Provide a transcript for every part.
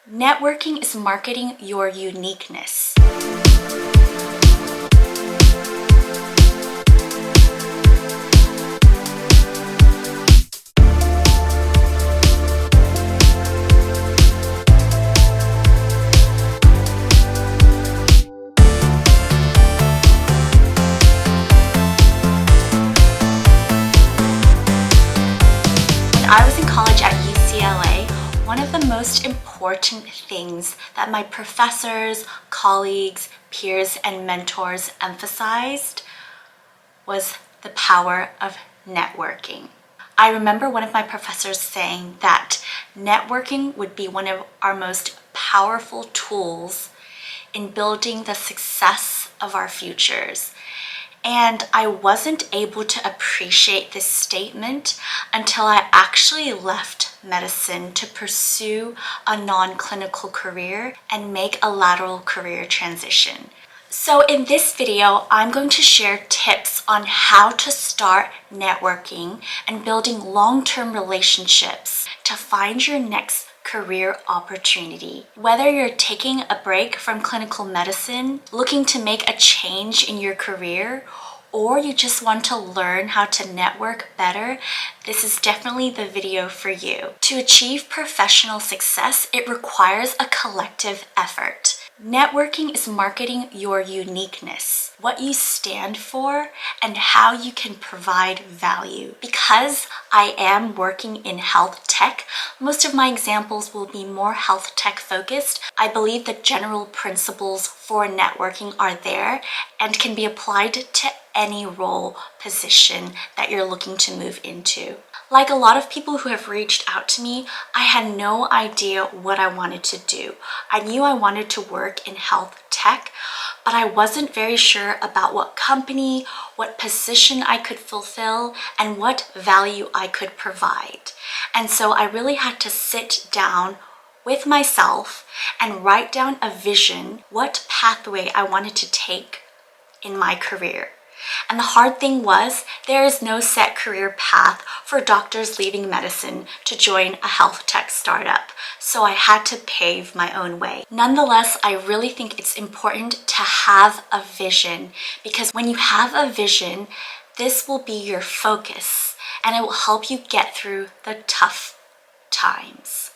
Networking is marketing your uniqueness. When I was in college at UCLA, one of the most important things that my professors, colleagues, peers, and mentors emphasized was the power of networking. I remember one of my professors saying that networking would be one of our most powerful tools in building the success of our futures. And I wasn't able to appreciate this statement until I actually left medicine to pursue a non-clinical career and make a lateral career transition. So in this video, I'm going to share tips on how to start networking and building long-term relationships to find your next career opportunity. Whether you're taking a break from clinical medicine, looking to make a change in your career, or you just want to learn how to network better, this is definitely the video for you. To achieve professional success, it requires a collective effort. Networking is marketing your uniqueness, what you stand for, and how you can provide value. Because I am working in health tech, most of my examples will be more health tech focused. I believe the general principles for networking are there and can be applied to any role position that you're looking to move into. Like a lot of people who have reached out to me, I had no idea what I wanted to do. I knew I wanted to work in health tech, but I wasn't very sure about what company, what position I could fulfill, and what value I could provide. And so I really had to sit down with myself and write down a vision, what pathway I wanted to take in my career. And the hard thing was, there is no set career path for doctors leaving medicine to join a health tech startup, so I had to pave my own way. Nonetheless, I really think it's important to have a vision, because when you have a vision, this will be your focus and it will help you get through the tough times.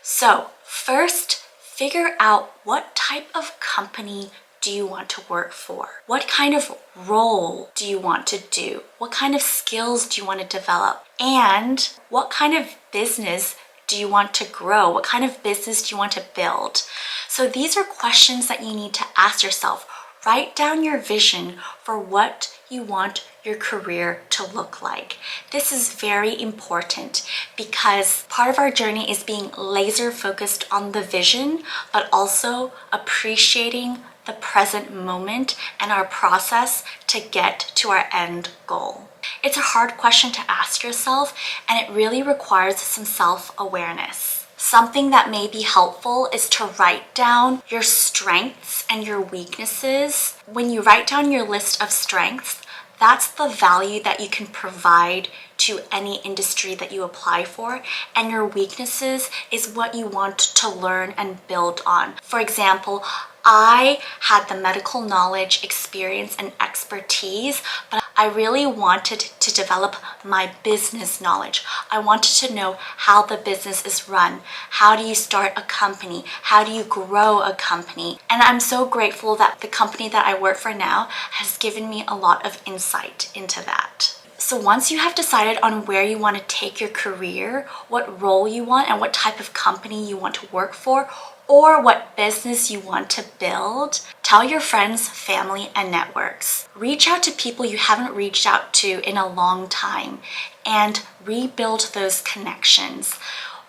So first, figure out what type of company do you want to work for? What kind of role do you want to do? What kind of skills do you want to develop? And what kind of business do you want to grow? What kind of business do you want to build? So these are questions that you need to ask yourself. Write down your vision for what you want your career to look like. This is very important because part of our journey is being laser focused on the vision, but also appreciating the present moment and our process to get to our end goal. It's a hard question to ask yourself, and it really requires some self-awareness. Something that may be helpful is to write down your strengths and your weaknesses. When you write down your list of strengths, that's the value that you can provide to any industry that you apply for, and your weaknesses is what you want to learn and build on. For example, I had the medical knowledge, experience, and expertise, but I really wanted to develop my business knowledge. I wanted to know how the business is run. How do you start a company? How do you grow a company? And I'm so grateful that the company that I work for now has given me a lot of insight into that. So once you have decided on where you want to take your career, what role you want, and what type of company you want to work for, or what business you want to build, tell your friends, family, and networks. Reach out to people you haven't reached out to in a long time and rebuild those connections.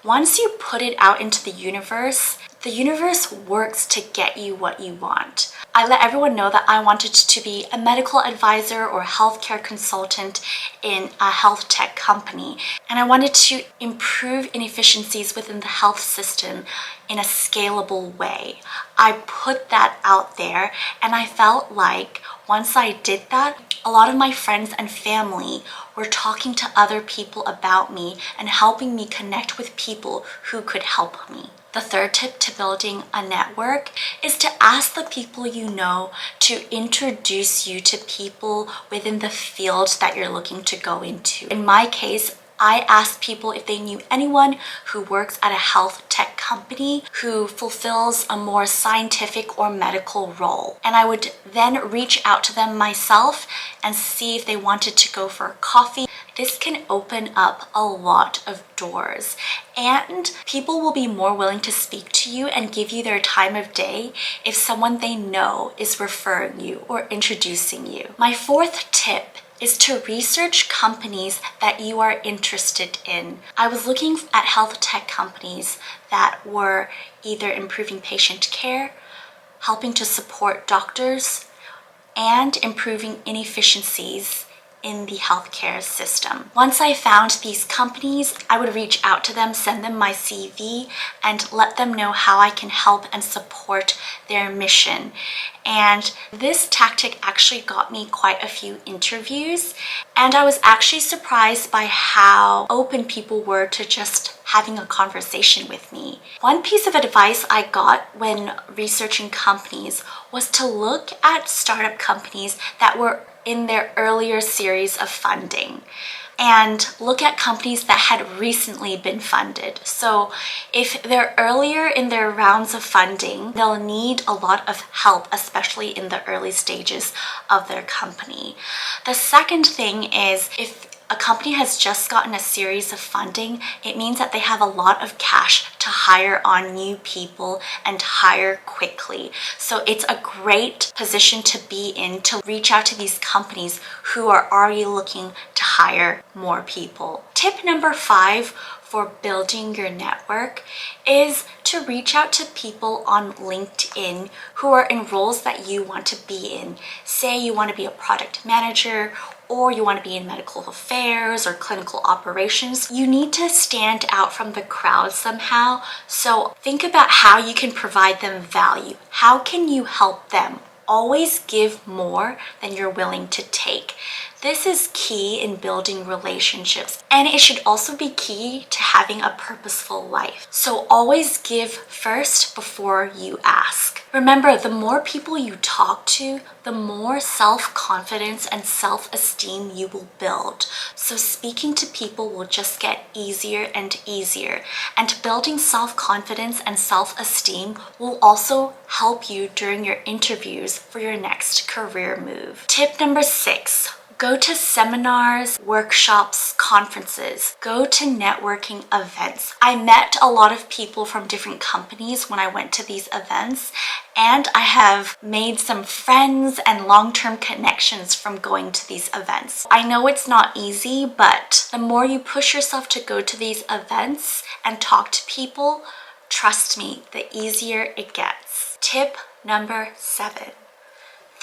Once you put it out into the universe works to get you what you want. I let everyone know that I wanted to be a medical advisor or healthcare consultant in a health tech company, and I wanted to improve inefficiencies within the health system in a scalable way. I put that out there, and I felt like once I did that, a lot of my friends and family were talking to other people about me and helping me connect with people who could help me. The third tip to building a network is to ask the people you know to introduce you to people within the field that you're looking to go into. In my case, I asked people if they knew anyone who works at a health tech company who fulfills a more scientific or medical role. And I would then reach out to them myself and see if they wanted to go for a coffee. This can open up a lot of doors, and people will be more willing to speak to you and give you their time of day if someone they know is referring you or introducing you. My fourth tip is to research companies that you are interested in. I was looking at health tech companies that were either improving patient care, helping to support doctors, and improving inefficiencies in the healthcare system. Once I found these companies, I would reach out to them, send them my CV, and let them know how I can help and support their mission. And this tactic actually got me quite a few interviews, and I was actually surprised by how open people were to just having a conversation with me. One piece of advice I got when researching companies was to look at startup companies that were in their earlier series of funding, and look at companies that had recently been funded. So if they're earlier in their rounds of funding, they'll need a lot of help, especially in the early stages of their company. The second thing is, if a company has just gotten a series of funding, it means that they have a lot of cash to hire on new people and hire quickly. So it's a great position to be in to reach out to these companies who are already looking to hire more people. Tip number 5 for building your network is to reach out to people on LinkedIn who are in roles that you want to be in. Say you want to be a product manager, or you want to be in medical affairs or clinical operations. You need to stand out from the crowd somehow. So think about how you can provide them value. How can you help them? Always give more than you're willing to take. This is key in building relationships, and it should also be key to having a purposeful life. So always give first before you ask. Remember, the more people you talk to, the more self-confidence and self-esteem you will build. So speaking to people will just get easier and easier. And building self-confidence and self-esteem will also help you during your interviews for your next career move. Tip number 6. Go to seminars, workshops, conferences. Go to networking events. I met a lot of people from different companies when I went to these events, and I have made some friends and long-term connections from going to these events. I know it's not easy, but the more you push yourself to go to these events and talk to people, trust me, the easier it gets. Tip number 7.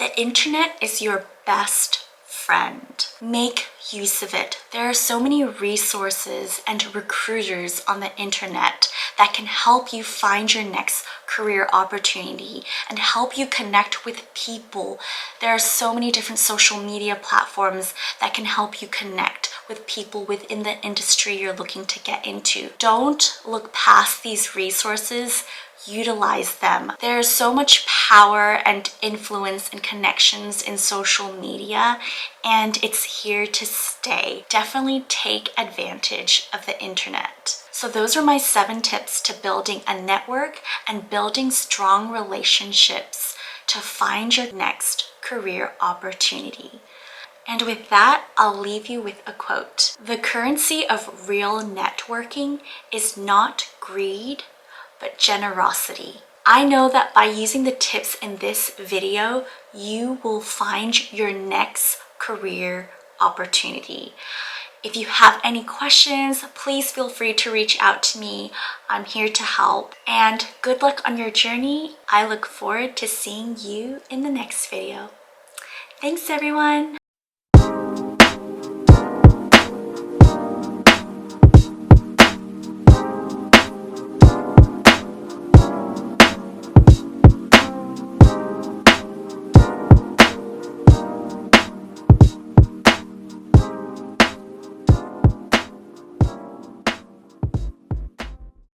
The internet is your best friend. Make use of it. There are so many resources and recruiters on the internet that can help you find your next career opportunity and help you connect with people. There are so many different social media platforms that can help you connect with people within the industry you're looking to get into. Don't look past these resources. Utilize them. There's so much power and influence and connections in social media, and it's here to stay. Definitely take advantage of the internet. So those are my 7 tips to building a network and building strong relationships to find your next career opportunity. And with that, I'll leave you with a quote. The currency of real networking is not greed, but generosity. I know that by using the tips in this video, you will find your next career opportunity. If you have any questions, please feel free to reach out to me. I'm here to help. And good luck on your journey. I look forward to seeing you in the next video. Thanks, everyone.